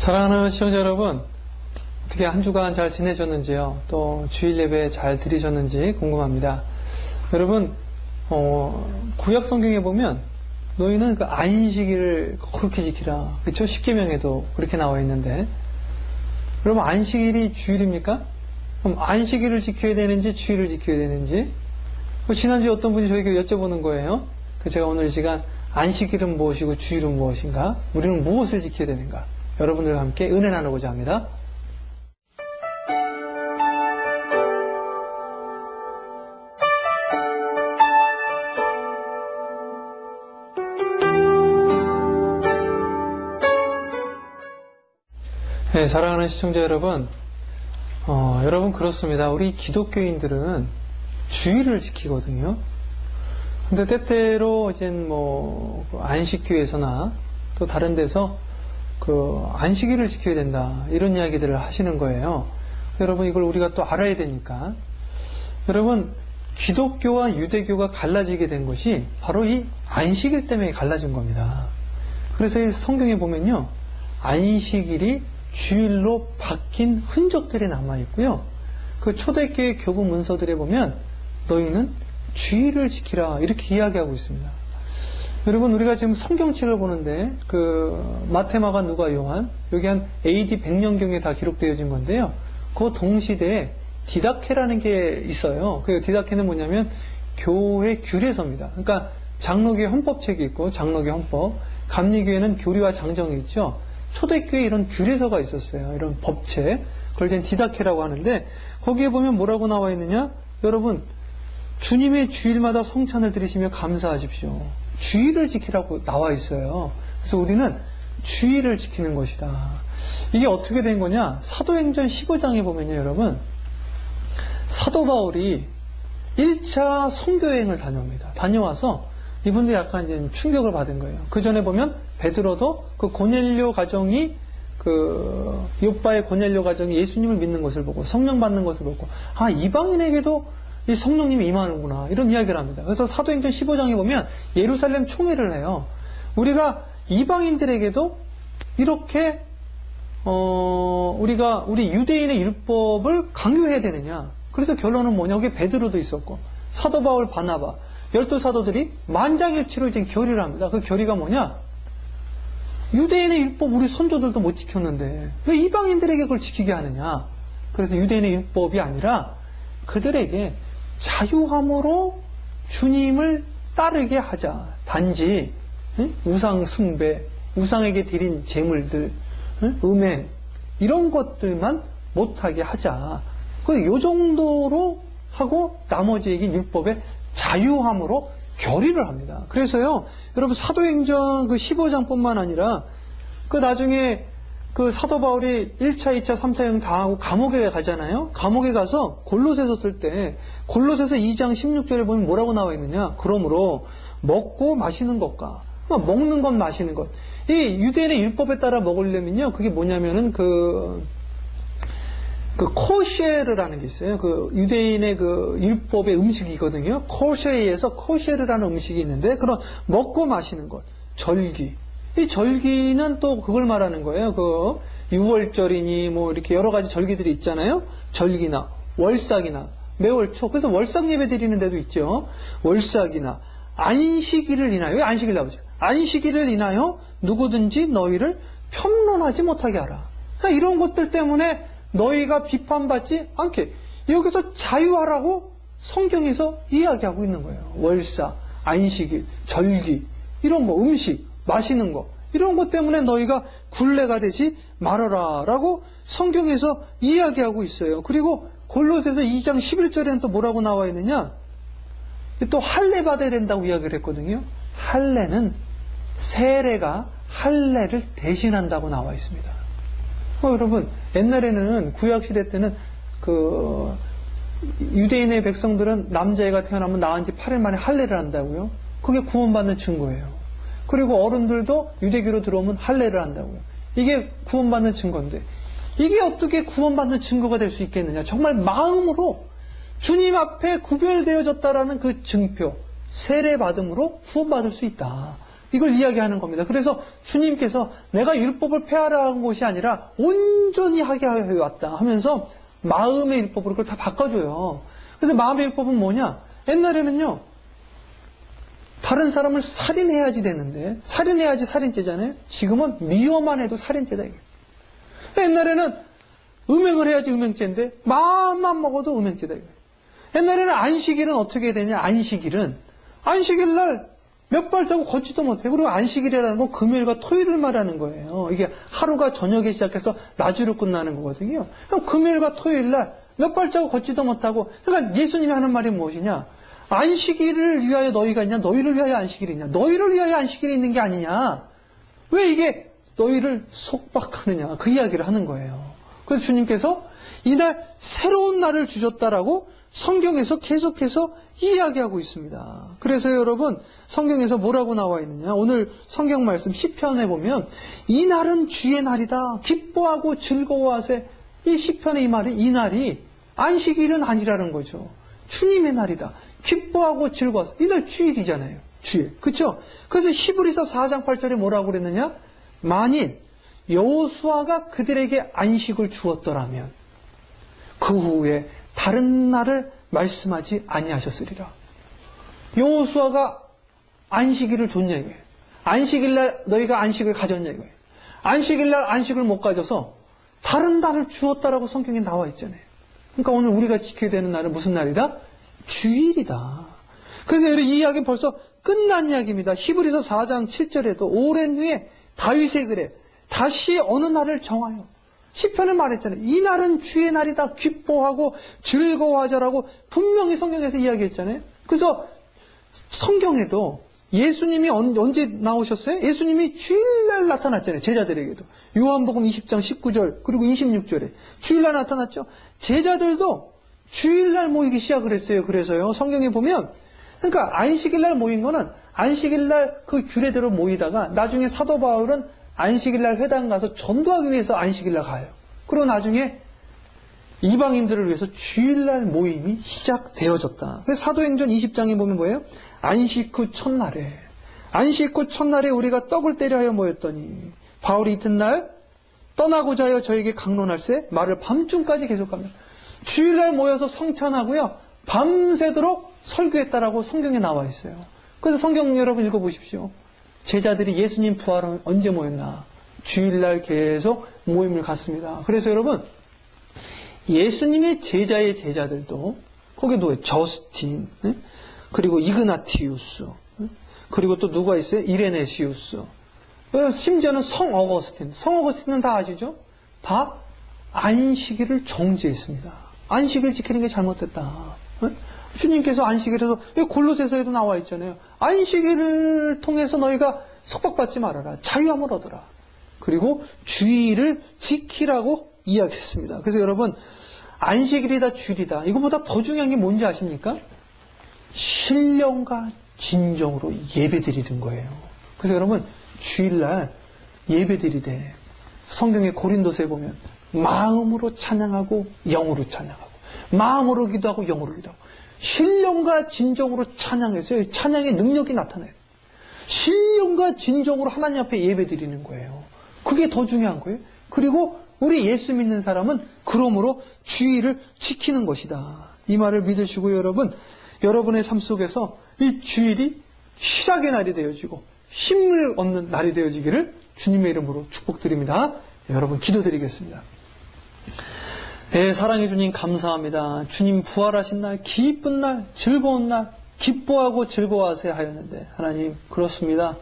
사랑하는 시청자 여러분, 어떻게 한 주간 잘 지내셨는지요? 또 주일 예배 잘 드리셨는지 궁금합니다. 여러분, 구약 성경에 보면 너희는 그 안식일을 그렇게 지키라. 그렇죠? 십계명에도 그렇게 나와 있는데, 여러분 안식일이 주일입니까? 그럼 안식일을 지켜야 되는지 주일을 지켜야 되는지? 지난주에 어떤 분이 저에게 여쭤보는 거예요. 제가 오늘 이 시간 안식일은 무엇이고 주일은 무엇인가? 우리는 무엇을 지켜야 되는가? 여러분들과 함께 은혜 나누고자 합니다. 네, 사랑하는 시청자 여러분, 여러분 그렇습니다. 우리 기독교인들은 주일을 지키거든요. 근데 때때로 이젠 안식교에서나 또 다른 데서 그 안식일을 지켜야 된다 이런 이야기들을 하시는 거예요. 여러분 이걸 우리가 또 알아야 되니까. 여러분 기독교와 유대교가 갈라지게 된 것이 바로 이 안식일 때문에 갈라진 겁니다. 그래서 이 성경에 보면요, 안식일이 주일로 바뀐 흔적들이 남아있고요. 그 초대교회 교부 문서들에 보면 너희는 주일을 지키라 이렇게 이야기하고 있습니다. 여러분 우리가 지금 성경책을 보는데 그 마태, 마가, 누가, 요한 여기 한 AD 100년경에 다 기록되어진 건데요. 그 동시대에 디다케라는 게 있어요. 그 디다케는 뭐냐면 교회 규례서입니다. 그러니까 장로교회 헌법책이 있고 장로교 헌법, 감리교회는 교리와 장정이 있죠. 초대교회에 이런 규례서가 있었어요. 이런 법책. 그걸 이제 디다케라고 하는데 거기에 보면 뭐라고 나와 있느냐? 여러분 주님의 주일마다 성찬을 드리시며 감사하십시오. 주일을 지키라고 나와 있어요. 그래서 우리는 주일을 지키는 것이다. 이게 어떻게 된 거냐? 사도행전 15장에 보면요, 여러분. 사도 바울이 1차 선교여행을 다녀옵니다. 다녀와서 이분도 약간 이제 충격을 받은 거예요. 그 전에 보면 베드로도 그 고넬료 가정이 그 욥바의 고넬료 가정이 예수님을 믿는 것을 보고 성령 받는 것을 보고 이방인에게도 이 성령님이 임하는구나 이런 이야기를 합니다. 그래서 사도행전 15장에 보면 예루살렘 총회를 해요. 우리가 이방인들에게도 이렇게 우리 유대인의 율법을 강요해야 되느냐? 그래서 결론은 뭐냐? 여기 베드로도 있었고 사도 바울, 바나바 12사도들이 만장일치로 이제 결의를 합니다. 그 결의가 뭐냐? 유대인의 율법 우리 선조들도 못 지켰는데 왜 이방인들에게 그걸 지키게 하느냐? 그래서 유대인의 율법이 아니라 그들에게 자유함으로 주님을 따르게 하자. 단지 우상 숭배, 우상에게 드린 제물들, 음행 이런 것들만 못하게 하자. 요 정도로 하고 나머지에게 율법의 자유함으로 결의를 합니다. 그래서요, 여러분 사도행전 그 15장뿐만 아니라 그 나중에 그 사도 바울이 1차, 2차, 3차 여행 다 하고 감옥에 가잖아요. 감옥에 가서 골로새서 쓸 때 골로새서 2장 16절에 보면 뭐라고 나와 있느냐? 그러므로 먹고 마시는 것과 먹는 것, 마시는 것. 이 유대인의 율법에 따라 먹으려면요, 그게 뭐냐면은 그 코셰르라는 게 있어요. 그 유대인의 그 율법의 음식이거든요. 코셰에서 코셰르라는 음식이 있는데 그런 먹고 마시는 것, 절기. 이 절기는 또 그걸 말하는 거예요. 그 6월절이니 뭐 이렇게 여러 가지 절기들이 있잖아요. 절기나 월삭이나 매월초. 그래서 월삭 예배 드리는 데도 있죠. 월삭이나 안식일을 인하여, 왜 안식일 나오죠? 안식일을 인하여 누구든지 너희를 편론하지 못하게 하라. 그러니까 이런 것들 때문에 너희가 비판받지 않게 여기서 자유하라고 성경에서 이야기하고 있는 거예요. 월삭, 안식일, 절기 이런 거, 음식, 마시는 거 이런 것 때문에 너희가 굴레가 되지 말아라 라고 성경에서 이야기하고 있어요. 그리고 골로새서 2장 11절에는 또 뭐라고 나와 있느냐? 또 할례 받아야 된다고 이야기를 했거든요. 할례는 세례가 할례를 대신한다고 나와 있습니다. 여러분 옛날에는 구약시대 때는 그 유대인의 백성들은 남자애가 태어나면 낳은 지 8일 만에 할례를 한다고요. 그게 구원받는 증거예요. 그리고 어른들도 유대교로 들어오면 할례를 한다고요. 이게 구원받는 증거인데 이게 어떻게 구원받는 증거가 될 수 있겠느냐? 정말 마음으로 주님 앞에 구별되어졌다라는 그 증표, 세례받음으로 구원받을 수 있다. 이걸 이야기하는 겁니다. 그래서 주님께서 내가 율법을 폐하라는 것이 아니라 온전히 하게 하여 왔다 하면서 마음의 율법으로 그걸 다 바꿔줘요. 그래서 마음의 율법은 뭐냐? 옛날에는요, 다른 사람을 살인해야지 되는데, 살인해야지 살인죄잖아요. 지금은 미워만 해도 살인죄다. 옛날에는 음행을 해야지 음행죄인데, 마음만 먹어도 음행죄다. 옛날에는 안식일은 어떻게 되냐? 안식일은 안식일 날 몇 발자국 걷지도 못해. 그리고 안식일이라는 건 금요일과 토요일을 말하는 거예요. 이게 하루가 저녁에 시작해서 낮으로 끝나는 거거든요. 그럼 금요일과 토요일 날 몇 발자국 걷지도 못하고, 그러니까 예수님이 하는 말이 무엇이냐? 안식일을 위하여 너희가 있냐? 너희를 위하여 안식일이 있냐? 너희를 위하여 안식일이 있는 게 아니냐? 왜 이게 너희를 속박하느냐? 그 이야기를 하는 거예요. 그래서 주님께서 이날 새로운 날을 주셨다라고 성경에서 계속해서 이야기하고 있습니다. 그래서 여러분, 성경에서 뭐라고 나와 있느냐? 오늘 성경 말씀 시편에 보면 이 날은 주의 날이다. 기뻐하고 즐거워하세. 이 시편의 이 말이, 이 날이 안식일은 아니라는 거죠. 주님의 날이다. 기뻐하고 즐거워하세. 이날 주일이잖아요. 주일. 그렇죠? 그래서 히브리서 4장 8절에 뭐라고 그랬느냐? 만일 여호수아가 그들에게 안식을 주었더라면 그 후에 다른 날을 말씀하지 아니하셨으리라. 여호수아가 안식일을 줬냐 이거예요. 안식일날 너희가 안식을 가졌냐 이거예요. 안식일날 안식을 못 가져서 다른 날을 주었다라고 성경에 나와 있잖아요. 그러니까 오늘 우리가 지켜야 되는 날은 무슨 날이다? 주일이다. 그래서 이 이야기는 벌써 끝난 이야기입니다. 히브리서 4장 7절에도 오랜 후에 다윗의 글에 다시 어느 날을 정하여, 시편에 말했잖아요. 이 날은 주의 날이다. 기뻐하고 즐거워하자라고 분명히 성경에서 이야기했잖아요. 그래서 성경에도 예수님이 언제 나오셨어요? 예수님이 주일날 나타났잖아요. 제자들에게도. 요한복음 20장 19절 그리고 26절에 주일날 나타났죠. 제자들도 주일날 모이기 시작을 했어요. 그래서요, 성경에 보면, 그러니까 안식일날 모인 거는 안식일날 그 규례대로 모이다가 나중에 사도 바울은 안식일날 회당 가서 전도하기 위해서 안식일날 가요. 그리고 나중에 이방인들을 위해서 주일날 모임이 시작되어졌다. 그래서 사도행전 20장에 보면 뭐예요? 안식 후 첫날에 우리가 떡을 때려 하여 모였더니 바울이 이튿날 떠나고자 하여 저에게 강론할세 말을 밤중까지 계속합니다. 주일날 모여서 성찬하고요, 밤새도록 설교했다라고 성경에 나와 있어요. 그래서 성경 여러분 읽어보십시오. 제자들이 예수님 부활은 언제 모였나? 주일날 계속 모임을 갖습니다. 그래서 여러분, 예수님의 제자의 제자들도 거기 누구예요? 저스틴, 그리고 이그나티우스, 그리고 또 누가 있어요? 이레네시우스, 심지어는 성 어거스틴은 다 아시죠? 다 안식일을 정죄했습니다. 안식일 지키는 게 잘못됐다. 주님께서 안식일에서, 골로새서에도 나와 있잖아요. 안식일을 통해서 너희가 속박받지 말아라. 자유함을 얻어라. 그리고 주일을 지키라고 이야기했습니다. 그래서 여러분, 안식일이다 주일이다, 이거보다 더 중요한 게 뭔지 아십니까? 신령과 진정으로 예배드리는 거예요. 그래서 여러분, 주일날 예배드리되 성경의 고린도서에 보면 마음으로 찬양하고 영으로 찬양하고, 마음으로 기도하고 영으로 기도하고, 신령과 진정으로 찬양해서 찬양의 능력이 나타나요. 신령과 진정으로 하나님 앞에 예배드리는 거예요. 그게 더 중요한 거예요. 그리고 우리 예수 믿는 사람은 그러므로 주일을 지키는 것이다. 이 말을 믿으시고 여러분, 여러분의 삶 속에서 이 주일이 희락의 날이 되어지고 힘을 얻는 날이 되어지기를 주님의 이름으로 축복드립니다. 여러분 기도드리겠습니다. 사랑해 주님 감사합니다. 주님 부활하신 날, 기쁜 날, 즐거운 날, 기뻐하고 즐거워하세요 하였는데, 하나님 그렇습니다.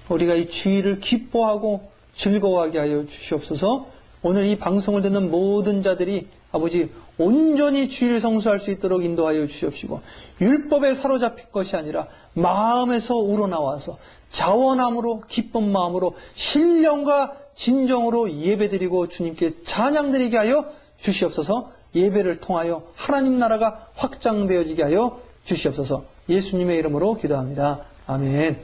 우리가 이 주일을 기뻐하고 즐거워하게 하여 주시옵소서. 오늘 이 방송을 듣는 모든 자들이 아버지 온전히 주일 성수할 수 있도록 인도하여 주시옵시고, 율법에 사로잡힌 것이 아니라 마음에서 우러나와서 자원함으로 기쁜 마음으로 신령과 진정으로 예배드리고 주님께 찬양드리게 하여 주시옵소서. 예배를 통하여 하나님 나라가 확장되어지게 하여 주시옵소서. 예수님의 이름으로 기도합니다. 아멘.